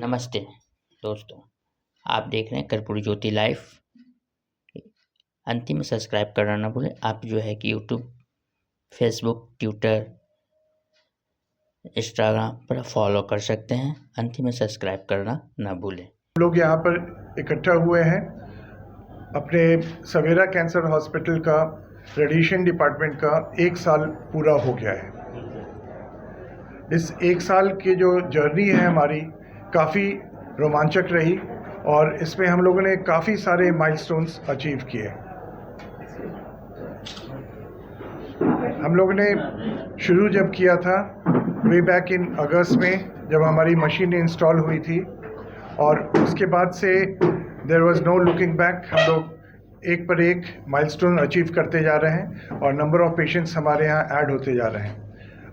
नमस्ते दोस्तों, आप देख रहे हैं कर्पूरी ज्योति लाइव। अंतिम में सब्सक्राइब करना ना भूलें। आप जो है कि यूट्यूब, फेसबुक, ट्विटर, इंस्टाग्राम पर फॉलो कर सकते हैं। अंतिम में सब्सक्राइब करना ना भूलें। लोग यहाँ पर इकट्ठा हुए हैं अपने सवेरा कैंसर हॉस्पिटल का रेडिएशन डिपार्टमेंट का 1 साल पूरा हो गया है। इस 1 साल की जो जर्नी है हमारी काफ़ी रोमांचक रही और इसमें हम लोगों ने काफ़ी सारे माइलस्टोन्स अचीव किए। हम लोगों ने शुरू जब किया था वे बैक इन अगस्त में, जब हमारी मशीन इंस्टॉल हुई थी, और उसके बाद से there was no looking back. हम लोग एक पर एक माइलस्टोन अचीव करते जा रहे हैं और नंबर ऑफ पेशेंट्स हमारे यहाँ ऐड होते जा रहे हैं।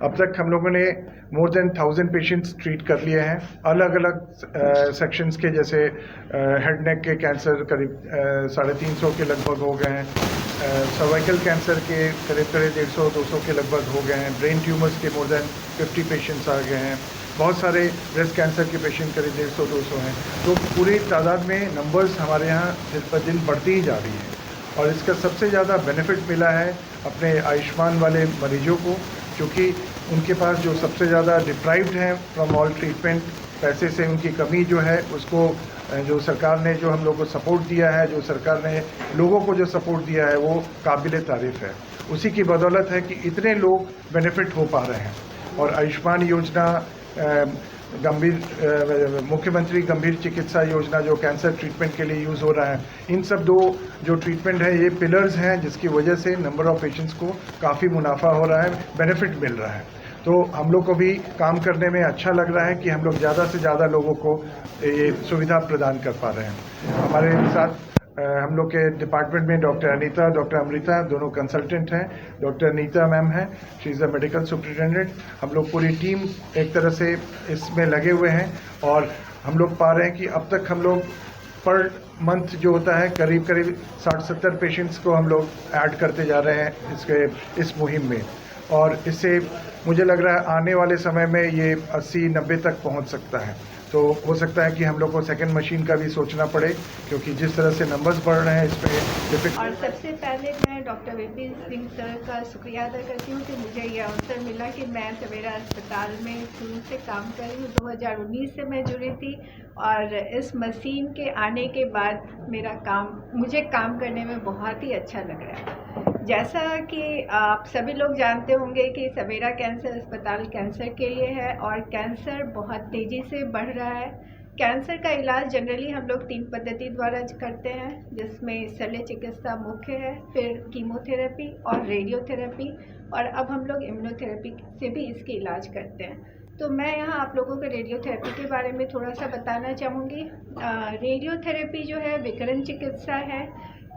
अब तक हम लोगों ने मोर देन 1000 पेशेंट्स ट्रीट कर लिए हैं, अलग अलग सेक्शंस के, जैसे हेड नेक के कैंसर करीब 350 के लगभग हो गए हैं, सर्वाइकल कैंसर के करीब 150-200 के लगभग हो गए हैं, ब्रेन ट्यूमर्स के मोर देन 50 पेशेंट्स आ गए हैं, बहुत सारे ब्रेस्ट कैंसर के पेशेंट करीब 150-200 हैं। तो पूरी तादाद में नंबर्स हमारे यहाँ दिन पर दिन बढ़ती ही जा रही है और इसका सबसे ज़्यादा बेनिफिट मिला है अपने आयुष्मान वाले मरीजों को, क्योंकि उनके पास जो सबसे ज़्यादा डिप्राइव्ड हैं फ्रॉम ऑल ट्रीटमेंट, पैसे से उनकी कमी जो है, उसको जो सरकार ने जो हम लोग को सपोर्ट दिया है, जो सरकार ने लोगों को जो सपोर्ट दिया है, वो काबिल तारीफ़ है। उसी की बदौलत है कि इतने लोग बेनिफिट हो पा रहे हैं। और आयुष्मान योजना, मुख्यमंत्री गंभीर चिकित्सा योजना जो कैंसर ट्रीटमेंट के लिए यूज़ हो रहा है, इन सब दो जो ट्रीटमेंट है ये पिलर्स हैं, जिसकी वजह से नंबर ऑफ पेशेंट्स को काफ़ी मुनाफा हो रहा है, बेनिफिट मिल रहा है। तो हम लोग को भी काम करने में अच्छा लग रहा है कि हम लोग ज़्यादा से ज़्यादा लोगों को ये सुविधा प्रदान कर पा रहे हैं। हमारे साथ हम लोग के डिपार्टमेंट में डॉक्टर अनीता, डॉक्टर अमृता दोनों कंसल्टेंट हैं। डॉक्टर अनीता मैम हैं, she is a medical superintendent. हम लोग पूरी टीम एक तरह से इसमें लगे हुए हैं और हम लोग पा रहे हैं कि अब तक हम लोग पर मंथ जो होता है करीब 60-70 पेशेंट्स को हम लोग ऐड करते जा रहे हैं इस मुहिम में, और इससे मुझे लग रहा है आने वाले समय में ये 80-90 तक पहुंच सकता है। तो हो सकता है कि हम लोग को सेकंड मशीन का भी सोचना पड़े, क्योंकि जिस तरह से नंबर्स बढ़ रहे हैं इसमें। और सबसे पहले मैं डॉक्टर विपिन सिंह सर का शुक्रिया अदा करती हूँ कि मुझे ये अवसर मिला कि मैं सवेरा अस्पताल में शुरू से काम कर रही हूँ। 2019 से मैं जुड़ी थी और इस मशीन के आने के बाद मुझे काम करने में बहुत ही अच्छा लग रहा है। जैसा कि आप सभी लोग जानते होंगे कि सवेरा कैंसर अस्पताल कैंसर के लिए है और कैंसर बहुत तेज़ी से बढ़ रहा है। कैंसर का इलाज जनरली हम लोग 3 पद्धति द्वारा करते हैं, जिसमें शल्य चिकित्सा मुख्य है, फिर कीमोथेरेपी और रेडियोथेरेपी, और अब हम लोग इम्यूनोथेरेपी से भी इसके इलाज करते हैं। तो मैं यहाँ आप लोगों को रेडियोथेरेपी के बारे में थोड़ा सा बताना चाहूँगी। रेडियोथेरेपी जो है विकिरण चिकित्सा है।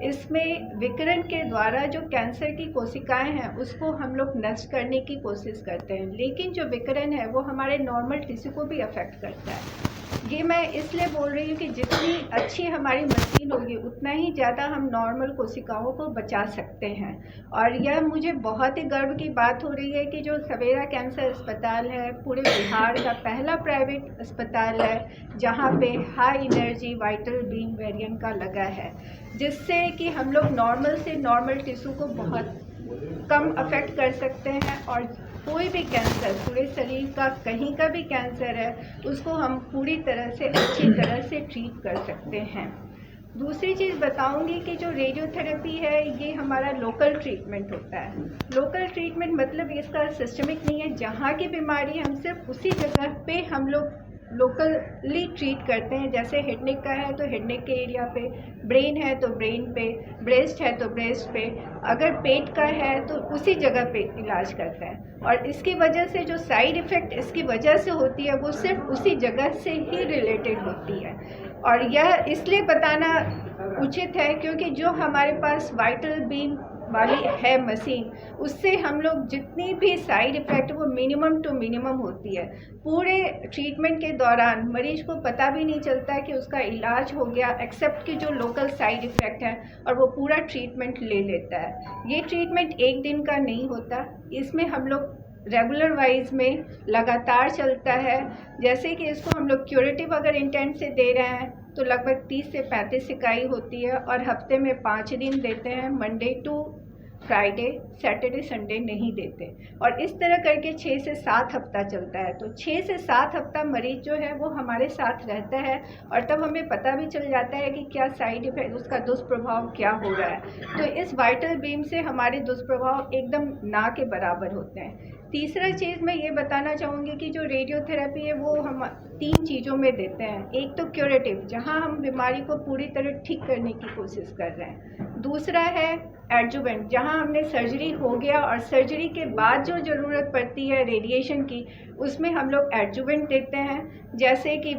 इसमें विकिरण के द्वारा जो कैंसर की कोशिकाएं हैं उसको हम लोग नष्ट करने की कोशिश करते हैं, लेकिन जो विकिरण है वो हमारे नॉर्मल टिश्यू को भी अफेक्ट करता है। ये मैं इसलिए बोल रही हूँ कि जितनी अच्छी हमारी मशीन होगी उतना ही ज़्यादा हम नॉर्मल कोशिकाओं को बचा सकते हैं। और यह मुझे बहुत ही गर्व की बात हो रही है कि जो सवेरा कैंसर अस्पताल है पूरे बिहार का पहला प्राइवेट अस्पताल है जहाँ पे high energy vital beam variant का लगा है, जिससे कि हम लोग नॉर्मल से नॉर्मल टिश्यू को बहुत कम अफेक्ट कर सकते हैं और कोई भी कैंसर, पूरे शरीर का कहीं का भी कैंसर है, उसको हम पूरी तरह से अच्छी तरह से ट्रीट कर सकते हैं। दूसरी चीज़ बताऊंगी कि जो रेडियोथेरेपी है ये हमारा लोकल ट्रीटमेंट होता है। लोकल ट्रीटमेंट मतलब इसका सिस्टमिक नहीं है, जहाँ की बीमारी हम सिर्फ उसी जगह पे हम लोग लोकली ट्रीट करते हैं। जैसे हेड नेक का है तो हेड नेक के एरिया पे, ब्रेन है तो ब्रेन पे, ब्रेस्ट है तो ब्रेस्ट पे, अगर पेट का है तो उसी जगह पे इलाज करते हैं। और इसकी वजह से जो साइड इफ़ेक्ट इसकी वजह से होती है वो सिर्फ उसी जगह से ही रिलेटेड होती है। और यह इसलिए बताना उचित है क्योंकि जो हमारे पास वाइटल बीम वाली है मशीन, उससे हम लोग जितनी भी साइड इफ़ेक्ट वो मिनिमम टू मिनिमम होती है। पूरे ट्रीटमेंट के दौरान मरीज को पता भी नहीं चलता कि उसका इलाज हो गया, एक्सेप्ट कि जो लोकल साइड इफ़ेक्ट है, और वो पूरा ट्रीटमेंट ले लेता है। ये ट्रीटमेंट एक दिन का नहीं होता, इसमें हम लोग रेगुलर वाइज में लगातार चलता है। जैसे कि इसको हम लोग क्यूरेटिव अगर इंटेंट से दे रहे हैं तो लगभग 30 से 35 इकाई होती है और हफ्ते में 5 दिन देते हैं, Monday to Friday, Saturday Sunday नहीं देते। और इस तरह करके 6 से 7 हफ्ता चलता है। तो 6 से 7 हफ्ता मरीज जो है वो हमारे साथ रहता है और तब हमें पता भी चल जाता है कि क्या साइड इफेक्ट, उसका दुष्प्रभाव क्या हो रहा है। तो इस वाइटल बीम से हमारे दुष्प्रभाव एकदम ना के बराबर होते हैं। तीसरा चीज़ मैं ये बताना चाहूँगी कि जो रेडियोथेरेपी है वो हम 3 चीज़ों में देते हैं। एक तो क्यूरेटिव, जहाँ हम बीमारी को पूरी तरह ठीक करने की कोशिश कर रहे हैं। दूसरा है एडजुवेंट, जहाँ हमने सर्जरी हो गया और सर्जरी के बाद जो ज़रूरत पड़ती है रेडिएशन की, उसमें हम लोग एडजुवेंट देते हैं। जैसे कि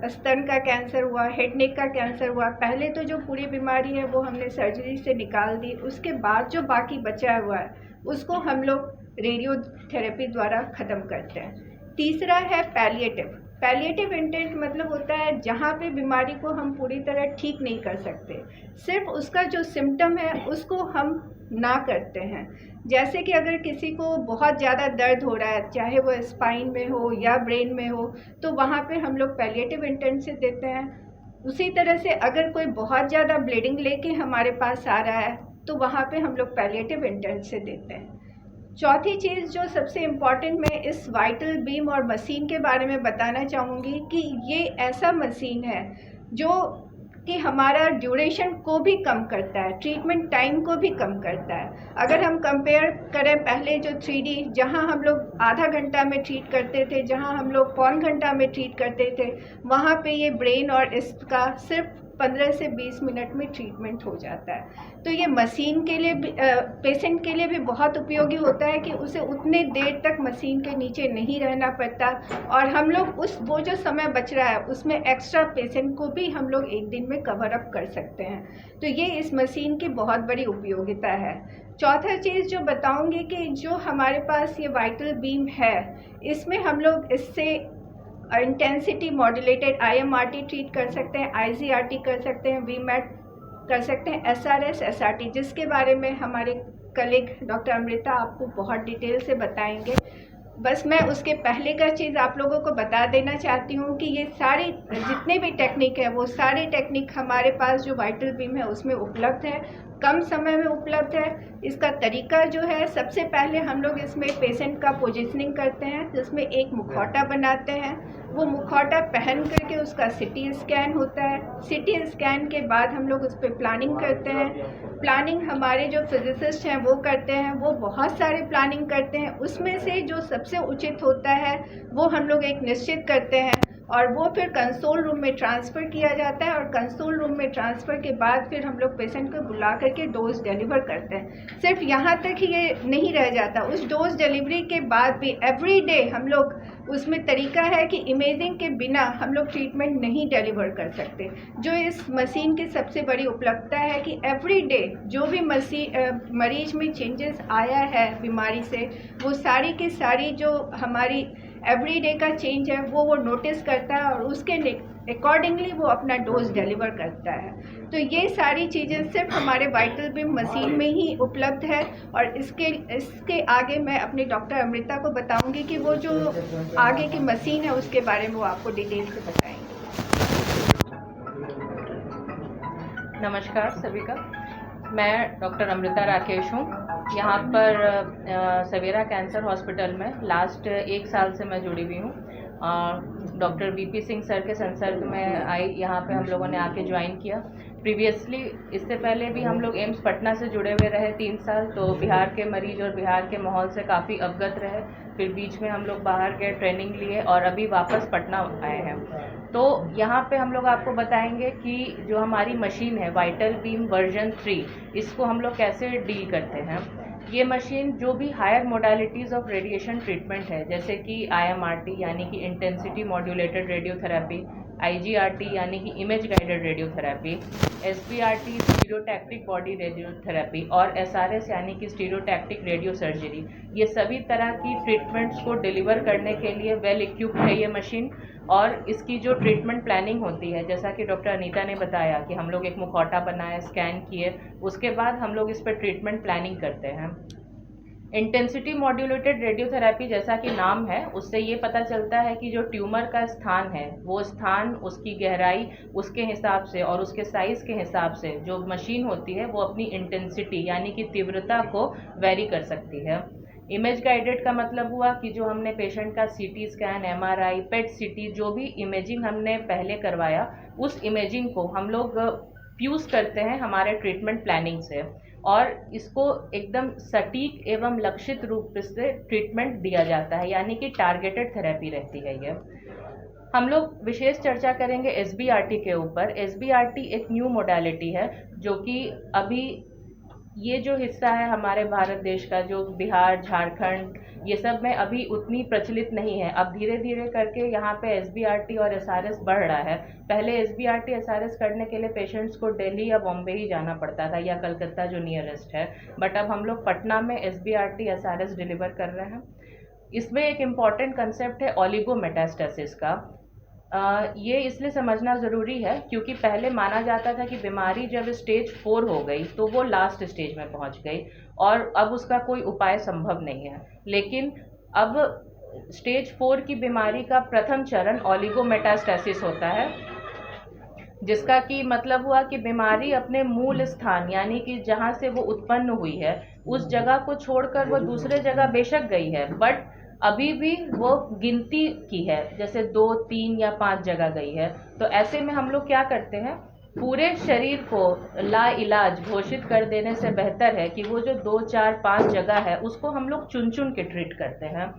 स्तन का कैंसर हुआ, हेड नेक का कैंसर हुआ, पहले तो जो पूरी बीमारी है वो हमने सर्जरी से निकाल दी, उसके बाद जो बाकी बचा हुआ है उसको हम लोग रेडियोथेरेपी द्वारा ख़त्म करते हैं। तीसरा है पैलिएटिव। पैलिएटिव इंटेंट मतलब होता है जहाँ पे बीमारी को हम पूरी तरह ठीक नहीं कर सकते, सिर्फ उसका जो सिम्टम है उसको हम ना करते हैं। जैसे कि अगर किसी को बहुत ज़्यादा दर्द हो रहा है, चाहे वो स्पाइन में हो या ब्रेन में हो, तो वहाँ पे हम लोग पैलिएटिव इंटेंट से देते हैं। उसी तरह से अगर कोई बहुत ज़्यादा ब्लीडिंग लेके हमारे पास आ रहा है तो वहाँ पे हम लोग पैलिएटिव इंटेंट से देते हैं। चौथी चीज़ जो सबसे इम्पॉर्टेंट मैं इस वाइटल बीम और मशीन के बारे में बताना चाहूँगी कि ये ऐसा मशीन है जो कि हमारा ड्यूरेशन को भी कम करता है, ट्रीटमेंट टाइम को भी कम करता है। अगर हम कंपेयर करें पहले जो 3D, जहां हम लोग आधा घंटा में ट्रीट करते थे, जहां हम लोग पौन घंटा में ट्रीट करते थे, वहां पे ये ब्रेन और इसका सिर्फ 15 से 20 मिनट में ट्रीटमेंट हो जाता है। तो ये मशीन के लिए भी, पेशेंट के लिए भी बहुत उपयोगी होता है कि उसे उतने देर तक मशीन के नीचे नहीं रहना पड़ता और हम लोग वो जो समय बच रहा है उसमें एक्स्ट्रा पेशेंट को भी हम लोग एक दिन में कवर अप कर सकते हैं। तो ये इस मशीन की बहुत बड़ी उपयोगिता है। चौथा चीज़ जो बताऊंगी कि जो हमारे पास ये वाइटल बीम है, इसमें हम लोग इससे इंटेंसिटी मॉड्यूलेटेड IMRT ट्रीट कर सकते हैं, IGRT कर सकते हैं, VMAT कर सकते हैं, SRS, SRT, जिसके बारे में हमारे कलीग डॉक्टर अमृता आपको बहुत डिटेल से बताएंगे। बस मैं उसके पहले का चीज़ आप लोगों को बता देना चाहती हूँ कि ये सारी जितने भी टेक्निक है वो सारे टेक्निक हमारे पास जो वाइटल बीम है उसमें उपलब्ध है, कम समय में उपलब्ध है। इसका तरीका जो है, सबसे पहले हम लोग इसमें पेशेंट का पोजीशनिंग करते हैं, जिसमें एक मुखौटा बनाते हैं। वो मुखौटा पहन करके उसका CT स्कैन होता है। CT स्कैन के बाद हम लोग उस पर प्लानिंग करते हैं। प्लानिंग हमारे जो फिजिसिस्ट हैं वो करते हैं, वो बहुत सारे प्लानिंग करते हैं। उसमें से जो सबसे उचित होता है वो हम लोग एक निश्चित करते हैं और वो फिर कंसोल रूम में ट्रांसफ़र किया जाता है और कंसोल रूम में ट्रांसफ़र के बाद फिर हम लोग पेशेंट को बुला करके डोज डिलीवर करते हैं। सिर्फ यहाँ तक ही ये नहीं रह जाता, उस डोज डिलीवरी के बाद भी एवरी डे हम लोग उसमें तरीका है कि इमेजिंग के बिना हम लोग ट्रीटमेंट नहीं डिलीवर कर सकते। जो इस मशीन की सबसे बड़ी उपलब्धता है कि एवरी डे जो भी मरीज में चेंजेस आया है बीमारी से, वो सारी की सारी जो हमारी एवरी डे का चेंज है वो नोटिस करता है और उसके अकॉर्डिंगली वो अपना डोज डिलीवर करता है। तो ये सारी चीज़ें सिर्फ हमारे वाइटल बीम मशीन में ही उपलब्ध है और इसके आगे मैं अपनी डॉक्टर अमृता को बताऊंगी कि वो जो आगे की मशीन है उसके बारे में वो आपको डिटेल से बताएंगे। नमस्कार सभी का, मैं डॉक्टर अमृता राकेश हूँ। यहाँ पर सवेरा कैंसर हॉस्पिटल में लास्ट 1 साल से मैं जुड़ी हुई हूँ। डॉक्टर VP सिंह सर के संसर्ग में आई, यहाँ पे हम लोगों ने आके ज्वाइन किया। प्रीवियसली इससे पहले भी हम लोग एम्स पटना से जुड़े हुए रहे 3 साल, तो बिहार के मरीज और बिहार के माहौल से काफ़ी अवगत रहे। फिर बीच में हम लोग बाहर गए, ट्रेनिंग लिए और अभी वापस पटना आए हैं। तो यहाँ पे हम लोग आपको बताएंगे कि जो हमारी मशीन है वाइटल बीम वर्जन 3, इसको हम लोग कैसे डील करते हैं। ये मशीन जो भी higher modalities of radiation treatment है, जैसे कि IMRT यानी कि इंटेंसिटी मॉड्यूलेटेड रेडियोथेरेपी, IGRT यानी कि image guided radiotherapy, SBRT stereotactic body radiotherapy और SRS यानी कि स्टीरियोटैक्टिक रेडियो सर्जरी, ये सभी तरह की ट्रीटमेंट्स को डिलीवर करने के लिए वेल इक्विप्ड है ये मशीन। और इसकी जो ट्रीटमेंट प्लानिंग होती है, जैसा कि डॉक्टर अनीता ने बताया कि हम लोग एक मुखौटा बनाए, स्कैन किए, उसके बाद हम लोग इस पर ट्रीटमेंट प्लानिंग करते हैं। इंटेंसिटी मॉड्यूलेटेड रेडियोथेरेपी जैसा कि नाम है, उससे ये पता चलता है कि जो ट्यूमर का स्थान है वो स्थान, उसकी गहराई, उसके हिसाब से और उसके साइज़ के हिसाब से जो मशीन होती है वो अपनी इंटेंसिटी यानी कि तीव्रता को वेरी कर सकती है। इमेज गाइडेड का मतलब हुआ कि जो हमने पेशेंट का सीटी स्कैन, एमआरआई, पेट सीटी, जो भी इमेजिंग हमने पहले करवाया, उस इमेजिंग को हम लोग फ्यूज़ करते हैं हमारे ट्रीटमेंट प्लानिंग से और इसको एकदम सटीक एवं लक्षित रूप से ट्रीटमेंट दिया जाता है, यानी कि टारगेटेड थेरेपी रहती है ये। हम लोग विशेष चर्चा करेंगे एसबीआरटी के ऊपर। एसबीआरटी एक न्यू मोडालिटी है जो कि अभी ये जो हिस्सा है हमारे भारत देश का, जो बिहार, झारखंड, ये सब में अभी उतनी प्रचलित नहीं है। अब धीरे धीरे करके यहाँ पे एसबीआरटी और एसआरएस बढ़ रहा है। पहले एसबीआरटी एसआरएस करने के लिए पेशेंट्स को दिल्ली या बॉम्बे ही जाना पड़ता था या कलकत्ता जो नियरेस्ट है, बट अब हम लोग पटना में एसबीआरटी एसआरएस डिलीवर कर रहे हैं। इसमें एक इम्पॉर्टेंट कंसेप्ट है ओलिगोमेटास्टेसिस का। ये इसलिए समझना ज़रूरी है क्योंकि पहले माना जाता था कि बीमारी जब स्टेज 4 हो गई तो वो लास्ट स्टेज में पहुंच गई और अब उसका कोई उपाय संभव नहीं है। लेकिन अब स्टेज 4 की बीमारी का प्रथम चरण ओलिगोमेटास्टेसिस होता है, जिसका कि मतलब हुआ कि बीमारी अपने मूल स्थान यानी कि जहाँ से वो उत्पन्न हुई है उस जगह को छोड़कर वो दूसरे जगह बेशक गई है, बट अभी भी वो गिनती की है, जैसे 2, 3 या 5 जगह गई है। तो ऐसे में हम लोग क्या करते हैं, पूरे शरीर को लाइलाज घोषित कर देने से बेहतर है कि वो जो 2, 4, 5 जगह है उसको हम लोग चुन चुन के ट्रीट करते हैं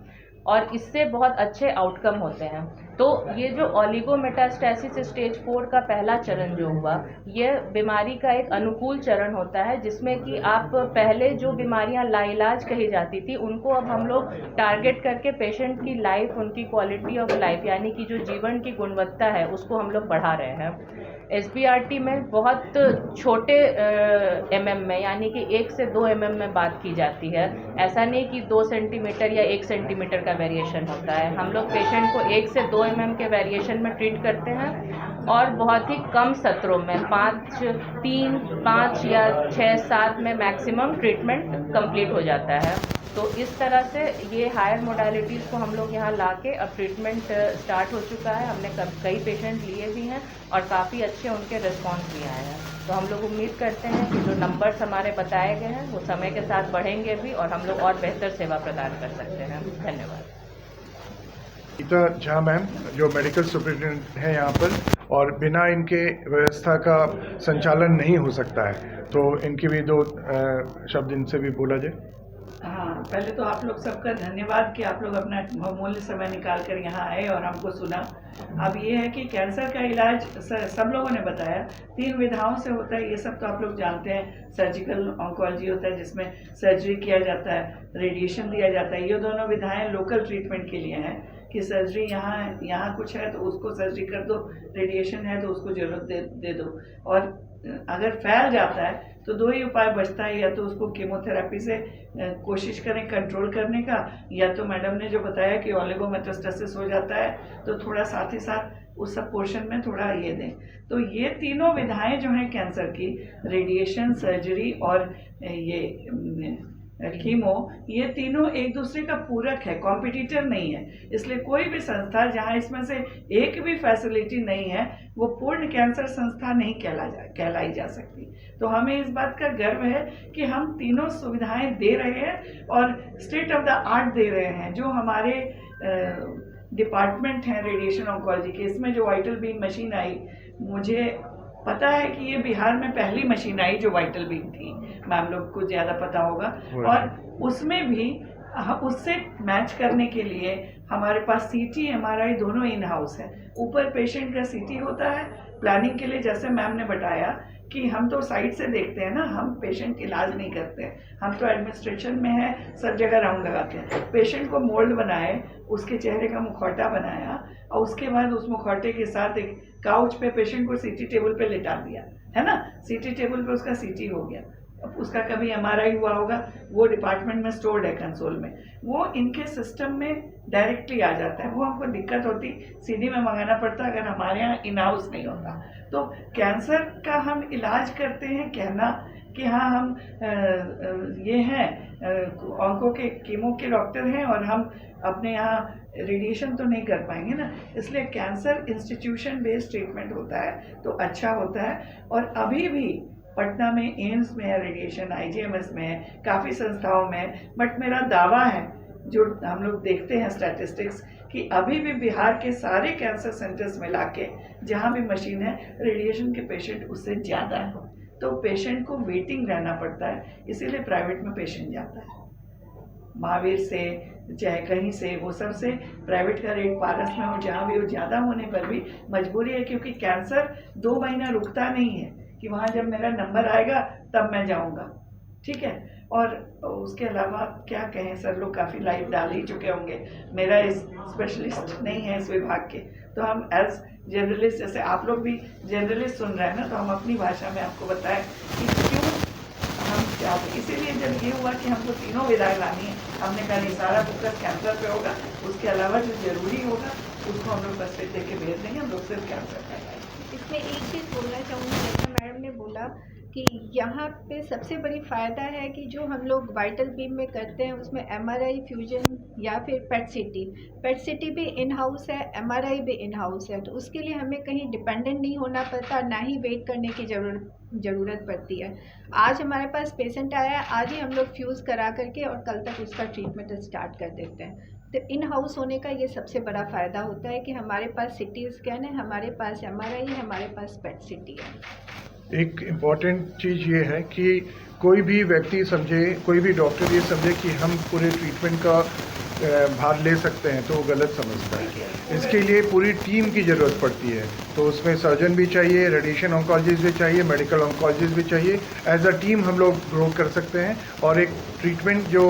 और इससे बहुत अच्छे आउटकम होते हैं। तो ये जो ओलिगोमेटास्टेसिस स्टेज 4 का पहला चरण जो हुआ, ये बीमारी का एक अनुकूल चरण होता है जिसमें कि आप पहले जो बीमारियां लाइलाज कही जाती थी उनको अब हम लोग टारगेट करके पेशेंट की लाइफ, उनकी क्वालिटी ऑफ लाइफ यानी कि जो जीवन की गुणवत्ता है उसको हम लोग बढ़ा रहे हैं। एसबीआरटी में बहुत छोटे एमएम में यानी कि 1 से 2 एमएम में बात की जाती है। ऐसा नहीं कि 2 सेंटीमीटर या 1 सेंटीमीटर का वेरिएशन होता है। हम लोग पेशेंट को 1 से 2 एमएम के वेरिएशन में ट्रीट करते हैं और बहुत ही कम सत्रों में 3, 5 या 6, 7 में मैक्सिमम ट्रीटमेंट कंप्लीट हो जाता है। तो इस तरह से ये हायर मोडालिटीज़ को हम लोग यहाँ ला के अब ट्रीटमेंट स्टार्ट हो चुका है। हमने कई पेशेंट लिए भी हैं और काफ़ी अच्छे उनके रिस्पॉन्स भी आए हैं। तो हम लोग उम्मीद करते हैं कि जो नंबर्स हमारे बताए गए हैं वो समय के साथ बढ़ेंगे भी और हम लोग और बेहतर सेवा प्रदान कर सकते हैं। धन्यवाद। गीता झा मैम जो मेडिकल सुपरिटेंडेंट हैं यहाँ पर, और बिना इनके व्यवस्था का संचालन नहीं हो सकता है, तो इनकी भी 2 शब्द इनसे भी बोला जाए। हाँ, पहले तो आप लोग सबका धन्यवाद कि आप लोग अपना बहुमूल्य समय निकाल कर यहाँ आए और हमको सुना। अब ये है कि कैंसर का इलाज सब लोगों ने बताया 3 विधाओं से होता है, ये सब तो आप लोग जानते हैं। सर्जिकल ऑन्कोलॉजी होता है जिसमें सर्जरी किया जाता है, रेडिएशन दिया जाता है। ये दोनों विधाएं लोकल ट्रीटमेंट के लिए हैं कि सर्जरी यहाँ कुछ है तो उसको सर्जरी कर दो, रेडिएशन है तो उसको ज़रूरत दे दो। और अगर फैल जाता है तो 2 ही उपाय बचता है, या तो उसको कीमोथेरेपी से कोशिश करें कंट्रोल करने का, या तो मैडम ने जो बताया कि ओलिगोमेटास्टेसिस हो जाता है तो थोड़ा साथ ही साथ उस सब पोर्शन में थोड़ा ये दें। तो ये तीनों विधाएं जो हैं कैंसर की, रेडिएशन, सर्जरी और ये कीमो, ये तीनों एक दूसरे का पूरक है, कॉम्पिटिटर नहीं है। इसलिए कोई भी संस्था जहां इसमें से एक भी फैसिलिटी नहीं है वो पूर्ण कैंसर संस्था नहीं कहलाई जा सकती। तो हमें इस बात का गर्व है कि हम तीनों सुविधाएं दे रहे हैं और स्टेट ऑफ द आर्ट दे रहे हैं। जो हमारे डिपार्टमेंट हैं रेडिएशन ऑन्कोलॉजी के, इसमें जो वाइटल बीम मशीन आई, मुझे पता है कि ये बिहार में पहली मशीन आई जो वाइटल बीम थी, मैम लोग को ज़्यादा पता होगा। और उसमें भी उससे मैच करने के लिए हमारे पास सीटी, एमआरआई दोनों इन हाउस है। ऊपर पेशेंट का सीटी होता है प्लानिंग के लिए, जैसे मैम ने बताया कि हम तो साइड से देखते हैं ना, हम पेशेंट इलाज नहीं करते हैं, हम तो एडमिनिस्ट्रेशन में है, सब जगह राउंड लगाते हैं। पेशेंट को मोल्ड बनाए, उसके चेहरे का मुखौटा बनाया और उसके बाद उस मुखौटे के साथ एक काउच पे पेशेंट को सीटी टेबल पे लेटा दिया, है ना, सीटी टेबल पे उसका सीटी हो गया। अब उसका कभी एमआरआई हुआ होगा, वो डिपार्टमेंट में स्टोर्ड है कंसोल में, वो इनके सिस्टम में डायरेक्टली आ जाता है। वो हमको दिक्कत होती, सीडी में मंगाना पड़ता अगर हमारे यहाँ इन हाउस नहीं होता। तो कैंसर का हम इलाज करते हैं कहना कि हाँ हम ये हैं ऑन्को के कीमो के डॉक्टर हैं और हम अपने यहाँ रेडिएशन तो नहीं कर पाएंगे ना, इसलिए कैंसर इंस्टीट्यूशन बेस्ड ट्रीटमेंट होता है तो अच्छा होता है। और अभी भी पटना में एम्स में है रेडिएशन, IGMS में है, काफ़ी संस्थाओं में है। बट मेरा दावा है, जो हम लोग देखते हैं स्टैटिस्टिक्स, कि अभी भी बिहार के सारे कैंसर सेंटर्स मिला के जहाँ भी मशीन है, रेडिएशन के पेशेंट उससे ज़्यादा है। तो पेशेंट को वेटिंग रहना पड़ता है, इसीलिए प्राइवेट में पेशेंट जाता है। महावीर से चाहे कहीं से, वो सबसे प्राइवेट का रेट पारस में हो, जहाँ भी हो, ज़्यादा होने पर भी मजबूरी है, क्योंकि कैंसर 2 महीना रुकता नहीं है कि वहाँ जब मेरा नंबर आएगा तब मैं जाऊँगा, ठीक है। और उसके अलावा क्या कहें, सर लोग काफ़ी लाइव डाल ही चुके होंगे, मेरा इस स्पेशलिस्ट नहीं है इस विभाग के, तो हम एज जनरलिस्ट, जैसे आप लोग भी जनरलिस्ट सुन रहे हैं ना, तो हम अपनी भाषा में आपको बताएं कि क्यों हम चाहते। इसीलिए जब ये हुआ कि हमको तीनों विधाएं लानी है, हमने कहा नहीं, सारा फोकस कैंसर पे होगा, उसके अलावा जो जरूरी होगा उसको हम लोग बस दे के भेज देंगे, हम लोग सिर्फ कैंसर का। इसमें एक चीज़ बोलना चाहूँगी, जैसा मैडम ने बोला कि यहाँ पे सबसे बड़ी फ़ायदा है कि जो हम लोग वाइटल बीम में करते हैं उसमें MRI फ्यूजन या फिर पेट सिटी भी इन हाउस है, MRI भी इन हाउस है, तो उसके लिए हमें कहीं डिपेंडेंट नहीं होना पड़ता, ना ही वेट करने की ज़रूरत पड़ती है। आज हमारे पास पेशेंट आया, आज ही हम लोग फ्यूज़ करा करके और कल तक उसका ट्रीटमेंट स्टार्ट कर देते हैं। तो इन हाउस होने का ये सबसे बड़ा फ़ायदा होता है कि हमारे पास CT स्कैन है, हमारे पास MRI है, हमारे पास पेट सिटी है। एक इम्पॉर्टेंट चीज़ ये है कि कोई भी व्यक्ति समझे, कोई भी डॉक्टर ये समझे कि हम पूरे ट्रीटमेंट का भार ले सकते हैं, तो वो गलत समझता है। इसके लिए पूरी टीम की ज़रूरत पड़ती है, तो उसमें सर्जन भी चाहिए, रेडिएशन ऑन्कोलॉजिस्ट भी चाहिए, मेडिकल ऑन्कोलॉजिस्ट भी चाहिए। एज अ टीम हम लोग ग्रो कर सकते हैं और एक ट्रीटमेंट जो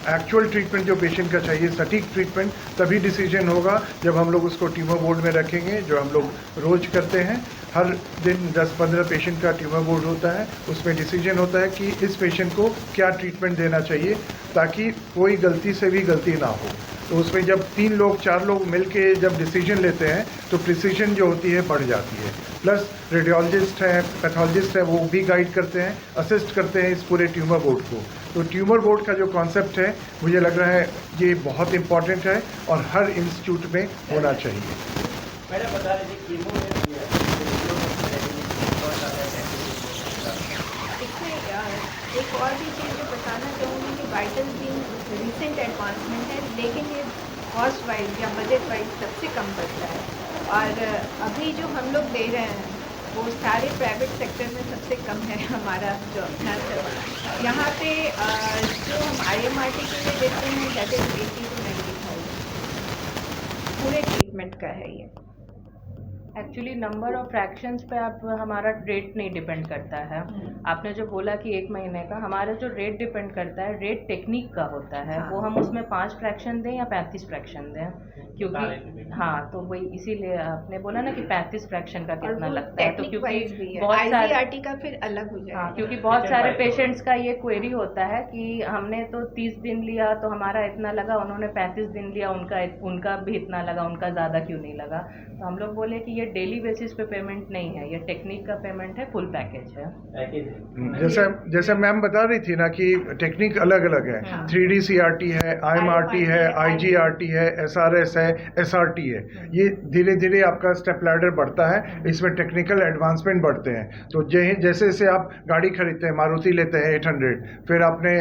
एक्चुअल ट्रीटमेंट जो पेशेंट का चाहिए, सटीक ट्रीटमेंट, तभी डिसीजन होगा जब हम लोग उसको ट्यूमर बोर्ड में रखेंगे, जो हम लोग रोज़ करते हैं। हर दिन 10-15 पेशेंट का ट्यूमर बोर्ड होता है, उसमें डिसीजन होता है कि इस पेशेंट को क्या ट्रीटमेंट देना चाहिए, ताकि कोई गलती से भी गलती ना हो। तो उसमें जब 3 लोग 4 लोग मिलके जब डिसीजन लेते हैं तो प्रिसीजन जो होती है बढ़ जाती है। प्लस रेडियोलॉजिस्ट हैं, पैथोलॉजिस्ट हैं, वो भी गाइड करते हैं, असिस्ट करते हैं इस पूरे ट्यूमर बोर्ड को। तो ट्यूमर बोर्ड का जो कॉन्सेप्ट है, मुझे लग रहा है ये बहुत इम्पॉर्टेंट है और हर इंस्टीट्यूट में होना चाहिए। मैडम बता रहे थे कीमो एक और भी चीज़ जो बताना चाहूँगी कि वाइटल बीम रिसेंट एडवांसमेंट है, लेकिन ये कॉस्ट वाइज या बजट वाइज सबसे कम पड़ता है। और अभी जो हम लोग दे रहे हैं वो सारे प्राइवेट सेक्टर में सबसे कम है हमारा जो अपना सब। यहाँ पे जो हम IMRT के लिए देते हैं दैट इज 80 to 90,000 पूरे ट्रीटमेंट का है ये। एक्चुअली नंबर ऑफ फ्रैक्शंस पे आप हमारा रेट नहीं डिपेंड करता है। आपने जो बोला कि 1 महीने का, हमारा जो रेट डिपेंड करता है रेट टेक्निक का होता है। वो हम उसमें 5 फ्रैक्शन दें या 35 फ्रैक्शन दें, क्योंकि हाँ, तो वही इसीलिए आपने बोला ना कि 35 फ्रैक्शन का कितना लगता है, तो क्योंकि बहुत सारे ICRT का फिर अलग हो जाएगा। हाँ, क्योंकि बहुत सारे पेशेंट्स का ये क्वेरी होता है कि हमने तो 30 दिन लिया तो हमारा इतना लगा, उन्होंने 35 दिन लिया उनका भी इतना लगा, उनका ज़्यादा क्यों नहीं लगा। तो हम लोग बोले कि ये डेली बेसिस पे पेमेंट नहीं है, ये टेक्निक का पेमेंट है, फुल पैकेज है। जैसे मैम बता रही थी ना कि टेक्निक अलग अलग है। 3D CRT है, IMRT है, IGRT है, SRS है, SRT है। ये धीरे धीरे आपका स्टेप लैडर बढ़ता है, इसमें टेक्निकल एडवांसमेंट बढ़ते हैं। तो जैसे जैसे आप गाड़ी खरीदते हैं, मारुति लेते हैं 800, फिर आपने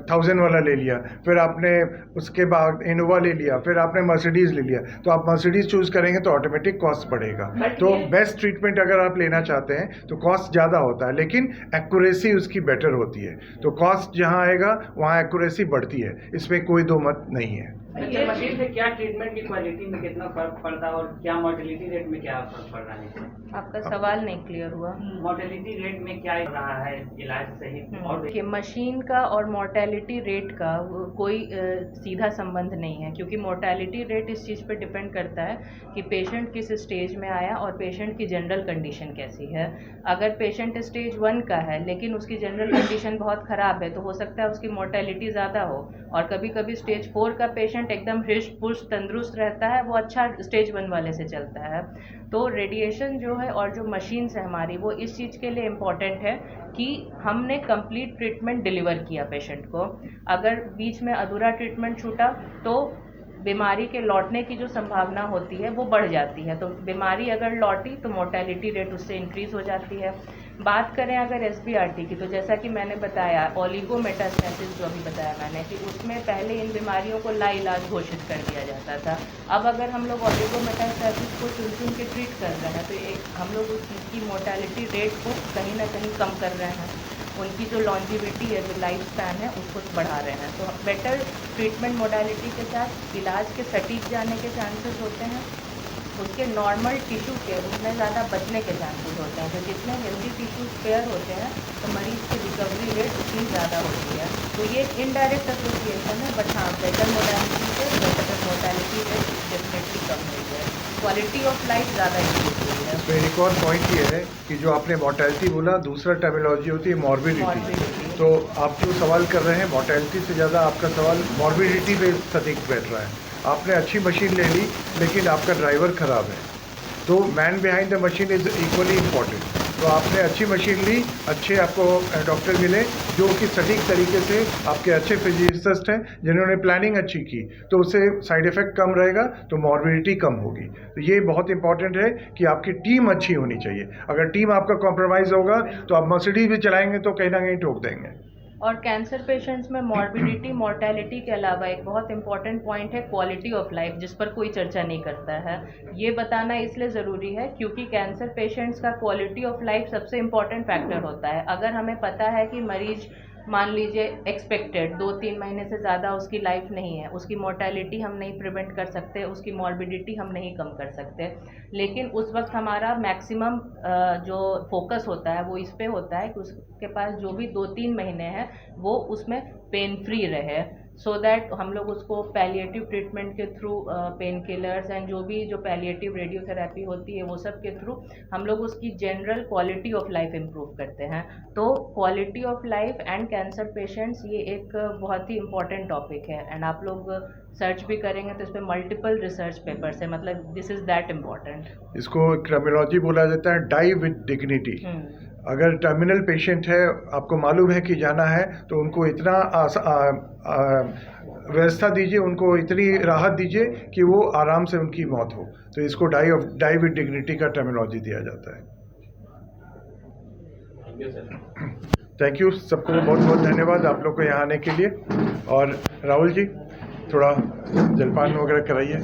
1000 वाला ले लिया, फिर आपने उसके बाद इनोवा ले लिया, फिर आपने मर्सिडीज़ ले लिया, तो आप मर्सिडीज़ चूज़ करेंगे तो ऑटोमेटिक कॉस्ट बढ़ेगा। तो बेस्ट ट्रीटमेंट अगर आप लेना चाहते हैं तो कॉस्ट ज़्यादा होता है, लेकिन एक्यूरेसी उसकी बेटर होती है। तो कॉस्ट जहाँ आएगा वहाँ एक्यूरेसी बढ़ती है, इसमें कोई दो मत नहीं है। अच्छा, मशीन से क्या ट्रीटमेंट की क्वालिटी में कितना फर्क पड़ता है और क्या मोर्टेलिटी रेट में क्या फर्क पड़ रहा है? आपका सवाल नहीं क्लियर हुआ। मोर्टेलिटी रेट में क्या रहा है इलाज सही? और देखिए, मशीन का और मोर्टेलिटी रेट का कोई सीधा संबंध नहीं है, क्योंकि मोर्टेलिटी रेट इस चीज़ पे डिपेंड करता है कि पेशेंट किस स्टेज में आया और पेशेंट की जनरल कंडीशन कैसी है। अगर पेशेंट स्टेज 1 का है लेकिन उसकी जनरल कंडीशन बहुत ख़राब है, तो हो सकता है उसकी मोर्टेलिटी ज़्यादा हो, और कभी कभी स्टेज 4 का पेशेंट पेशेंट एकदम हृष्ट पुष्ट तंदुरुस्त रहता है, वो अच्छा स्टेज 1 वाले से चलता है। तो रेडिएशन जो है और जो मशीन्स है हमारी, वो इस चीज़ के लिए इम्पॉर्टेंट है कि हमने कंप्लीट ट्रीटमेंट डिलीवर किया पेशेंट को। अगर बीच में अधूरा ट्रीटमेंट छूटा तो बीमारी के लौटने की जो संभावना होती है वो बढ़ जाती है। तो बीमारी अगर लौटी तो मोर्टेलिटी रेट उससे इंक्रीज़ हो जाती है। बात करें अगर SBRT की, तो जैसा कि मैंने बताया ओलिगोमेटास्टेसिस जो अभी बताया मैंने कि उसमें पहले इन बीमारियों को लाइलाज घोषित कर दिया जाता था। अब अगर हम लोग ओलिगोमेटास्टेसिस को चुन के ट्रीट कर रहे हैं तो हम लोग उसकी मोर्टेलिटी रेट को कहीं ना कहीं कम कर रहे हैं। उनकी जो लॉन्जिविटी है, जो लाइफ स्पैन है, उसको बढ़ा रहे हैं। तो बेटर ट्रीटमेंट मोडालिटी के साथ इलाज के सटीक जाने के चांसेस होते हैं, उसके नॉर्मल टिश्यू के उतने ज़्यादा बचने के चांसेस होते हैं। तो जितने हेल्दी टिश्यू स्पेयर होते हैं तो मरीज़ की रिकवरी रेट उतनी ज़्यादा होती है। तो ये इनडायरेक्ट एसोसिएशन है, बट हाँ बेटर मोडालिटी से better mortality rate definitely come हुई है, क्वालिटी ऑफ लाइफ ज़्यादा इम्प्रूव हुई है। इसमें एक और पॉइंट ये है कि जो आपने मोर्टेलिटी बोला, दूसरा टर्मिनोलॉजी होती है मॉर्बिडिटी। तो आप जो सवाल कर रहे हैं मोर्टेलिटी से ज़्यादा आपका सवाल मॉर्बिडिटी पे सटीक बैठ रहा है। आपने अच्छी मशीन ले ली लेकिन आपका ड्राइवर ख़राब है, तो man behind the machine is equally important. तो आपने अच्छी मशीन ली, अच्छे आपको डॉक्टर मिले जो कि सटीक तरीके से आपके अच्छे फिजिसिस्ट हैं जिन्होंने प्लानिंग अच्छी की, तो उससे साइड इफ़ेक्ट कम रहेगा, तो मॉर्बिडिटी कम होगी। तो ये बहुत इंपॉर्टेंट है कि आपकी टीम अच्छी होनी चाहिए। अगर टीम आपका कॉम्प्रोमाइज़ होगा तो आप मर्सिडीज भी चलाएंगे तो कहीं ना कहीं ठोक देंगे। और कैंसर पेशेंट्स में मॉर्बिडिटी मोर्टेलिटी के अलावा एक बहुत इंपॉर्टेंट पॉइंट है क्वालिटी ऑफ लाइफ, जिस पर कोई चर्चा नहीं करता है। ये बताना इसलिए ज़रूरी है क्योंकि कैंसर पेशेंट्स का क्वालिटी ऑफ लाइफ सबसे इम्पॉर्टेंट फैक्टर होता है। अगर हमें पता है कि मरीज मान लीजिए एक्सपेक्टेड 2-3 महीने से ज़्यादा उसकी लाइफ नहीं है, उसकी मोर्टेलिटी हम नहीं प्रिवेंट कर सकते, उसकी मॉर्बिडिटी हम नहीं कम कर सकते, लेकिन उस वक्त हमारा मैक्सिमम जो फोकस होता है वो इस पे होता है कि उसके पास जो भी 2-3 महीने हैं वो उसमें पेन फ्री रहे, सो दैट हम लोग उसको पैलिएटिव ट्रीटमेंट के थ्रू पेन किलर्स एंड जो भी जो पैलिएटिव रेडियोथेरेपी होती है वो सब के थ्रू हम लोग उसकी general quality of life improve करते हैं। तो quality of life and cancer patients ये एक बहुत ही इम्पॉर्टेंट टॉपिक है, एंड आप लोग सर्च भी करेंगे तो इस पर मल्टीपल रिसर्च पेपर्स है, मतलब दिस इज़ दैट इम्पॉर्टेंट। इसको टर्मिनोलॉजी बोला जाता है डाई विद डिग्निटी। अगर टर्मिनल पेशेंट है, आपको मालूम है कि जाना है, तो उनको इतना व्यवस्था दीजिए, उनको इतनी राहत दीजिए कि वो आराम से उनकी मौत हो। तो इसको डाई विद डिग्निटी का टर्मिनोलॉजी दिया जाता है। थैंक यू सबको, बहुत बहुत धन्यवाद आप लोग को यहाँ आने के लिए। और राहुल जी थोड़ा जलपान वगैरह कराइए।